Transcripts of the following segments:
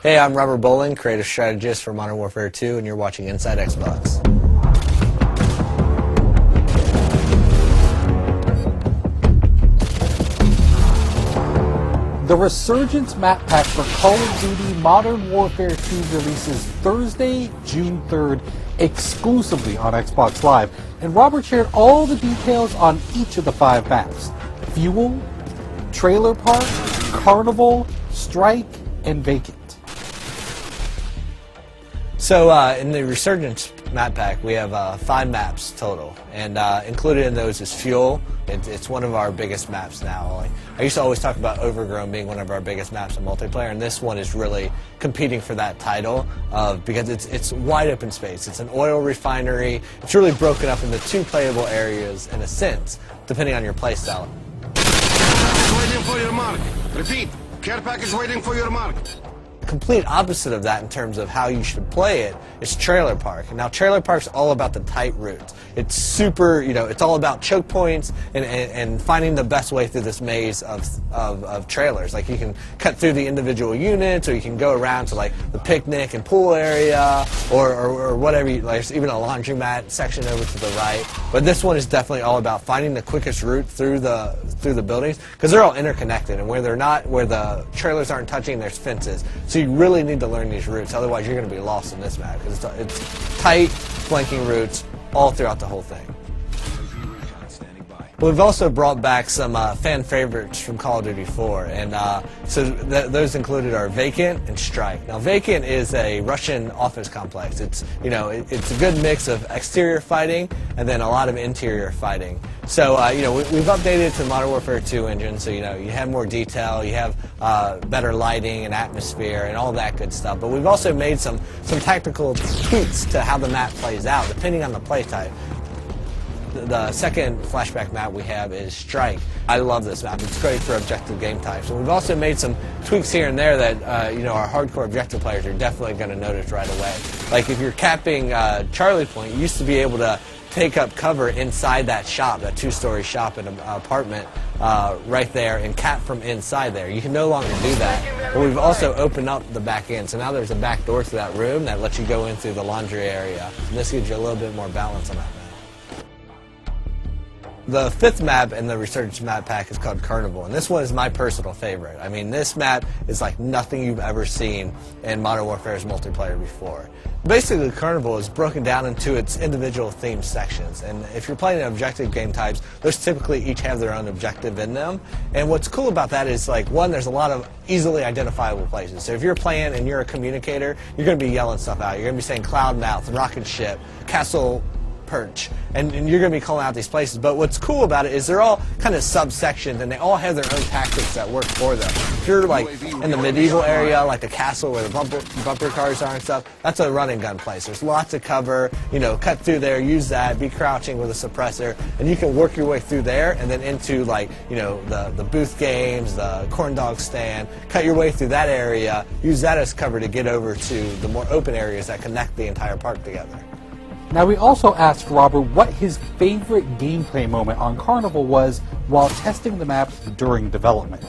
Hey, I'm Robert Bolin, creative strategist for Modern Warfare 2, and you're watching Inside Xbox. The Resurgence Map Pack for Call of Duty Modern Warfare 2 releases Thursday, June 3rd, exclusively on Xbox Live, and Robert shared all the details on each of the 5 maps: Fuel, Trailer Park, Carnival, Strike, and Vacant. So in the Resurgence Map Pack, we have 5 maps total, and included in those is Fuel. It's one of our biggest maps now. I used to always talk about Overgrown being one of our biggest maps in multiplayer, and this one is really competing for that title because it's wide open space. It's an oil refinery. It's really broken up into 2 playable areas in a sense, depending on your playstyle. Waiting for your mark. Repeat. Care package waiting for your mark. Complete opposite of that in terms of how you should play it is Trailer Park. Now, Trailer Park's all about the tight routes. It's super, it's all about choke points and finding the best way through this maze of trailers. Like, you can cut through the individual units, or you can go around to, like, the picnic and pool area, or whatever. Like, there's even a laundromat section over to the right. But this one is definitely all about finding the quickest route through the buildings, because they're all interconnected, and where the trailers aren't touching, there's fences. So you really need to learn these routes, otherwise you're going to be lost in this map. It's tight, flanking routes all throughout the whole thing. We've also brought back some fan favorites from Call of Duty 4, and so those included are Vacant and Strike. Now, Vacant is a Russian office complex. It's it's a good mix of exterior fighting and then a lot of interior fighting. So we've updated it to the Modern Warfare 2 engine, so you have more detail, you have better lighting and atmosphere and all that good stuff. But we've also made some tactical tweaks to how the map plays out depending on the play type. The second flashback map we have is Strike. I love this map. It's great for objective game types. And we've also made some tweaks here and there that our hardcore objective players are definitely going to notice right away. Like, if you're capping Charlie Point, you used to be able to take up cover inside that shop, that 2-story shop in an apartment right there, and cap from inside there. You can no longer do that. But we've also opened up the back end, so now there's a back door to that room that lets you go in through the laundry area. And this gives you a little bit more balance on that map. The 5th map in the Resurgence Map Pack is called Carnival, and this one is my personal favorite. I mean, this map is like nothing you've ever seen in Modern Warfare's multiplayer before. Basically, Carnival is broken down into its individual themed sections, and if you're playing objective game types, those typically each have their own objective in them. And what's cool about that is, like, one, there's a lot of easily identifiable places. So if you're playing and you're a communicator, you're going to be yelling stuff out. You're going to be saying Cloud Mouth, Rocket Ship, Castle Perch, and you're going to be calling out these places. But what's cool about it is they're all kind of subsections, and they all have their own tactics that work for them. If you're like in the medieval area, like the castle where the bumper cars are and stuff, that's a run and gun place. There's lots of cover, cut through there, use that, be crouching with a suppressor, and you can work your way through there and then into, like, the booth games, the corn dog stand, cut your way through that area, use that as cover to get over to the more open areas that connect the entire park together. Now, we also asked Robert what his favorite gameplay moment on Carnival was while testing the map during development.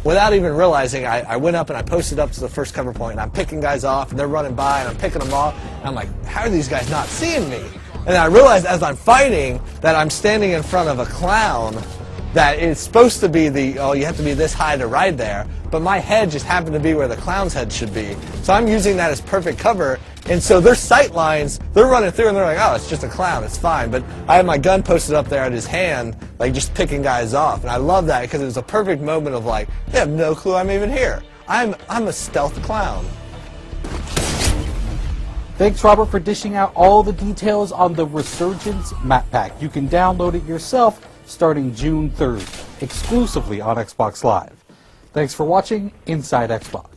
Without even realizing, I went up and I posted up to the first cover point, and I'm picking guys off, and they're running by, and I'm picking them off, and I'm like, how are these guys not seeing me? And I realized as I'm fighting that I'm standing in front of a clown that is supposed to be you have to be this high to ride there, but my head just happened to be where the clown's head should be. So I'm using that as perfect cover, and so their sight lines, they're running through and they're like, oh, it's just a clown, it's fine. But I had my gun posted up there at his hand, like, just picking guys off, and I love that because it was a perfect moment of, like, they have no clue I'm even here. I'm a stealth clown. Thanks, Robert, for dishing out all the details on the Resurgence Map Pack. You can download it yourself starting June 3rd, exclusively on Xbox Live. Thanks for watching Inside Xbox.